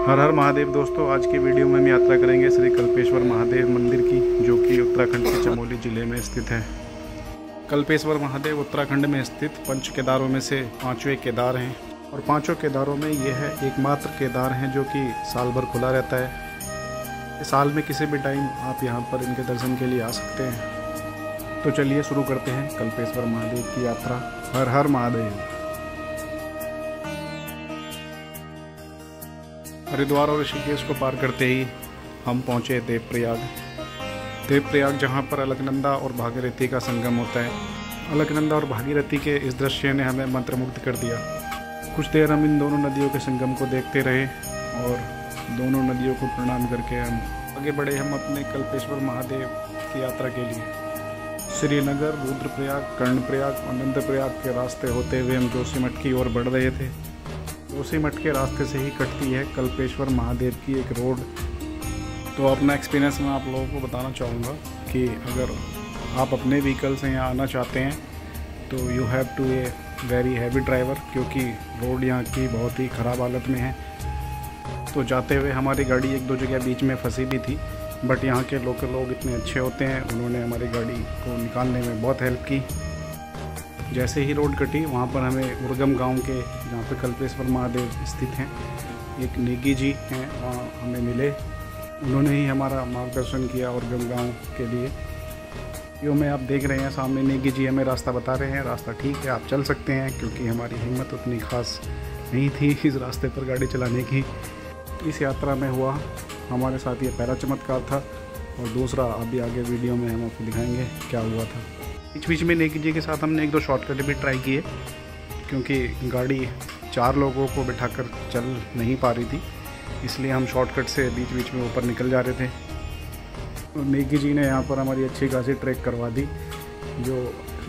हर हर महादेव दोस्तों, आज की वीडियो में हम यात्रा करेंगे श्री कल्पेश्वर महादेव मंदिर की, जो कि उत्तराखंड के चमोली जिले में स्थित है। कल्पेश्वर महादेव उत्तराखंड में स्थित पंच केदारों में से पांचवें केदार हैं और पांचों केदारों में यह है एकमात्र केदार हैं जो कि साल भर खुला रहता है। साल में किसी भी टाइम आप यहाँ पर इनके दर्शन के लिए आ सकते हैं। तो चलिए शुरू करते हैं कल्पेश्वर महादेव की यात्रा। हर हर महादेव। हरिद्वार और ऋषिकेश को पार करते ही हम पहुंचे देवप्रयाग, जहां पर अलकनंदा और भागीरथी का संगम होता है। अलकनंदा और भागीरथी के इस दृश्य ने हमें मंत्रमुग्ध कर दिया। कुछ देर हम इन दोनों नदियों के संगम को देखते रहे और दोनों नदियों को प्रणाम करके हम आगे बढ़े हम अपने कल्पेश्वर महादेव की यात्रा के लिए। श्रीनगर, रुद्रप्रयाग, कर्णप्रयाग और नंदप्रयाग के रास्ते होते हुए हम जोशीमठ की ओर बढ़ रहे थे। जोशीमठ के रास्ते से ही कटती है कल्पेश्वर महादेव की एक रोड। तो अपना एक्सपीरियंस मैं आप लोगों को बताना चाहूँगा कि अगर आप अपने व्हीकल से यहाँ आना चाहते हैं तो you have to a very heavy driver, क्योंकि रोड यहाँ की बहुत ही ख़राब हालत में है। तो जाते हुए हमारी गाड़ी एक दो जगह बीच में फंसी भी थी, बट यहाँ के लोकल लोग इतने अच्छे होते हैं, उन्होंने हमारी गाड़ी को निकालने में बहुत हेल्प की। जैसे ही रोड कटी वहाँ पर हमें उर्गम गांव के, जहाँ पर कल्पेश्वर महादेव स्थित हैं, एक नेगी जी हैं, वहाँ हमें मिले। उन्होंने ही हमारा मार्गदर्शन किया उर्गम गांव के लिए। यो में आप देख रहे हैं सामने नेगी जी हमें रास्ता बता रहे हैं। रास्ता ठीक है, आप चल सकते हैं, क्योंकि हमारी हिम्मत उतनी खास नहीं थी इस रास्ते पर गाड़ी चलाने की। इस यात्रा में हुआ हमारे साथ ये पहला चमत्कार था, और दूसरा अभी आगे वीडियो में हम आपको दिखाएंगे क्या हुआ था। बीच बीच में नेगी जी के साथ हमने एक दो शॉर्टकट भी ट्राई किए, क्योंकि गाड़ी 4 लोगों को बिठाकर चल नहीं पा रही थी, इसलिए हम शॉर्टकट से बीच बीच में ऊपर निकल जा रहे थे। और नेगी जी ने यहाँ पर हमारी अच्छी खासी ट्रैक करवा दी, जो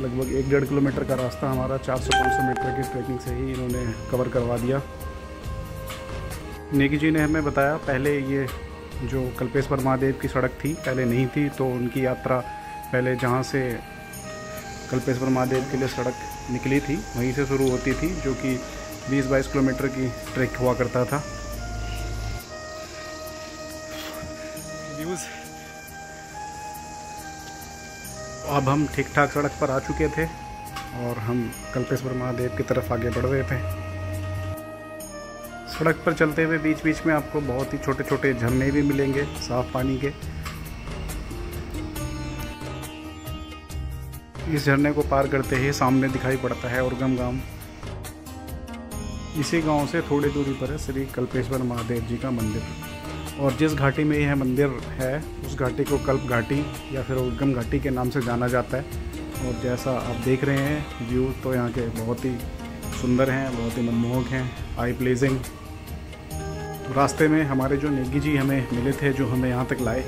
लगभग 1-1.5 किलोमीटर का रास्ता हमारा 400-500 मीटर की ट्रैकिंग से ही इन्होंने कवर करवा दिया। नेगी जी ने हमें बताया पहले ये जो कल्पेश्वर महादेव की सड़क थी पहले नहीं थी, तो उनकी यात्रा पहले जहाँ से कल्पेश्वर महादेव के लिए सड़क निकली थी वहीं से शुरू होती थी, जो कि 20-22 किलोमीटर की ट्रैक हुआ करता था। अब हम ठीक ठाक सड़क पर आ चुके थे और हम कल्पेश्वर महादेव की तरफ आगे बढ़ रहे थे। सड़क पर चलते हुए बीच बीच में आपको बहुत ही छोटे छोटे झरने भी मिलेंगे साफ पानी के। इस झरने को पार करते ही सामने दिखाई पड़ता है उर्गम गांव। इसी गांव से थोड़ी दूरी पर है श्री कल्पेश्वर महादेव जी का मंदिर, और जिस घाटी में यह मंदिर है उस घाटी को कल्प घाटी या फिर उर्गम घाटी के नाम से जाना जाता है। और जैसा आप देख रहे हैं व्यू, तो यहाँ के बहुत ही सुंदर हैं, बहुत ही मनमोहक हैं, आई प्लेजिंग। रास्ते में हमारे जो नेगी जी हमें मिले थे, जो हमें यहाँ तक लाए,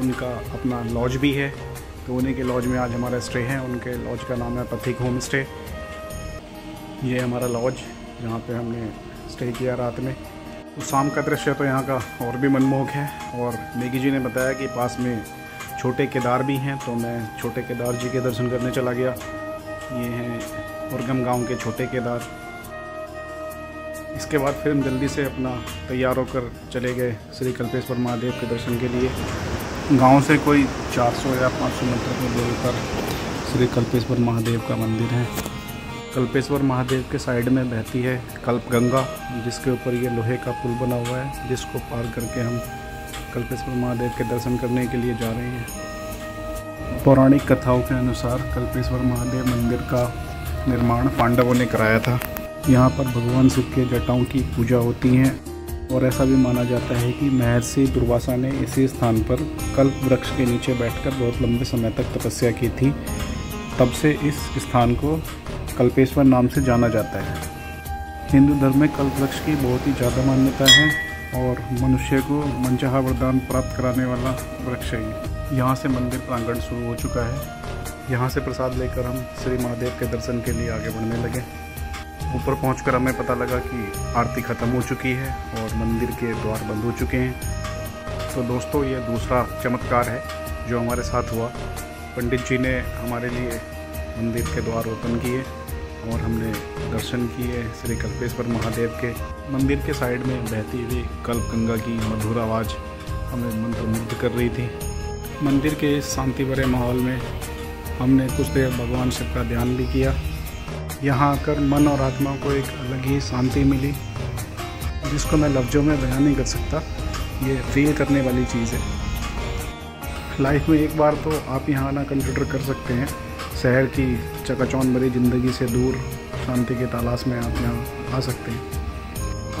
उनका अपना लॉज भी है, तो उन्हीं के लॉज में आज हमारा स्टे है। उनके लॉज का नाम है पथिक होम स्टे। ये हमारा लॉज जहाँ पे हमने स्टे किया रात में। तो शाम का दृश्य तो यहाँ का और भी मनमोहक है। और नेगी जी ने बताया कि पास में छोटे केदार भी हैं, तो मैं छोटे केदार जी के दर्शन करने चला गया। ये हैं उर्गम गांव के छोटे केदार। इसके बाद फिर हम जल्दी से अपना तैयार होकर चले गए श्री कल्पेश्वर महादेव के दर्शन के लिए। गांव से कोई 400 या 500 मीटर की दूरी पर श्री कल्पेश्वर महादेव का मंदिर है। कल्पेश्वर महादेव के साइड में बहती है कल्प गंगा, जिसके ऊपर ये लोहे का पुल बना हुआ है, जिसको पार करके हम कल्पेश्वर महादेव के दर्शन करने के लिए जा रहे हैं। पौराणिक कथाओं के अनुसार कल्पेश्वर महादेव मंदिर का निर्माण पांडवों ने कराया था। यहाँ पर भगवान शिव के जटाओं की पूजा होती है, और ऐसा भी माना जाता है कि महर्षि दुर्वासा ने इसी स्थान पर कल्प वृक्ष के नीचे बैठकर बहुत लंबे समय तक तपस्या की थी। तब से इस स्थान को कल्पेश्वर नाम से जाना जाता है। हिंदू धर्म में कल्प वृक्ष की बहुत ही ज़्यादा मान्यता है, और मनुष्य को मनचाहा वरदान प्राप्त कराने वाला वृक्ष है। यहाँ से मंदिर प्रांगण शुरू हो चुका है। यहाँ से प्रसाद लेकर हम श्री महादेव के दर्शन के लिए आगे बढ़ने लगे। ऊपर पहुंचकर हमें पता लगा कि आरती ख़त्म हो चुकी है और मंदिर के द्वार बंद हो चुके हैं। तो दोस्तों, ये दूसरा चमत्कार है जो हमारे साथ हुआ। पंडित जी ने हमारे लिए मंदिर के द्वार ओपन किए और हमने दर्शन किए श्री कल्पेश्वर महादेव के। मंदिर के साइड में बहती हुई कल्पगंगा की मधुर आवाज़ हमें मंत्रमुग्ध कर रही थी। मंदिर के शांति भरे माहौल में हमने कुछ देर भगवान शिव का ध्यान भी किया। यहाँ आकर मन और आत्मा को एक अलग ही शांति मिली, जिसको मैं लफ्ज़ों में बयान नहीं कर सकता। ये फील करने वाली चीज़ है। लाइफ में एक बार तो आप यहाँ आना कंसिडर कर सकते हैं। शहर की चकाचौंध भरी ज़िंदगी से दूर शांति की तलाश में आप यहाँ आ सकते हैं।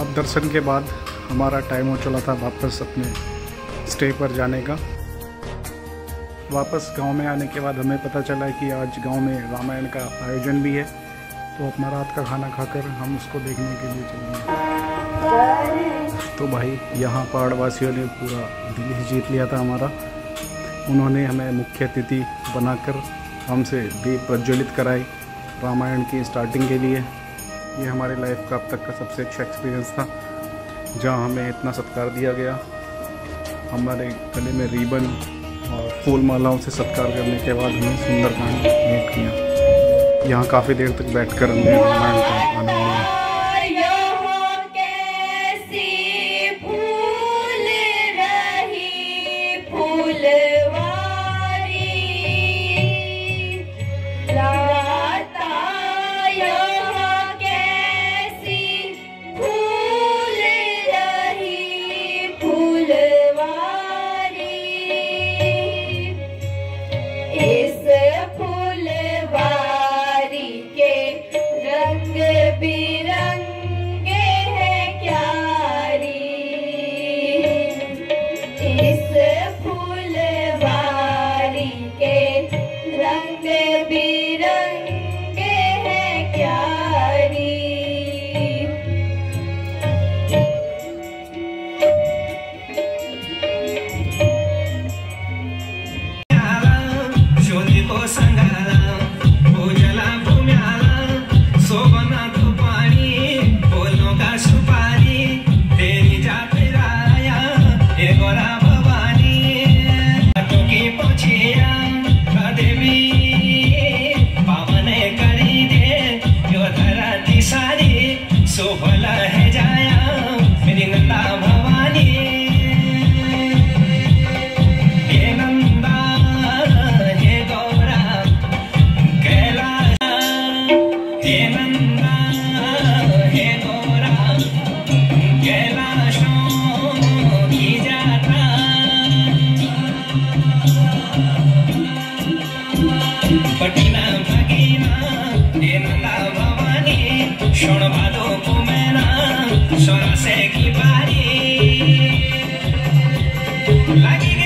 अब दर्शन के बाद हमारा टाइम हो चला था वापस अपने स्टे पर जाने का। वापस गांव में आने के बाद हमें पता चला कि आज गांव में रामायण का आयोजन भी है, तो अपना रात का खाना खाकर हम उसको देखने के लिए चलेंगे। तो भाई यहाँ पहाड़वासियों ने पूरा दिल ही जीत लिया था हमारा। उन्होंने हमें मुख्य अतिथि बनाकर हमसे दीप प्रज्वलित कराई रामायण की स्टार्टिंग के लिए। ये हमारे लाइफ का अब तक का सबसे अच्छा एक्सपीरियंस था, जहाँ हमें इतना सत्कार दिया गया। हमारे गले में रिबन और फूल मालाओं से सत्कार करने के बाद हमें सुंदरकांड भेंट किया। यहाँ काफ़ी देर तक बैठकर हमने रामायण का आनंद लिया। Like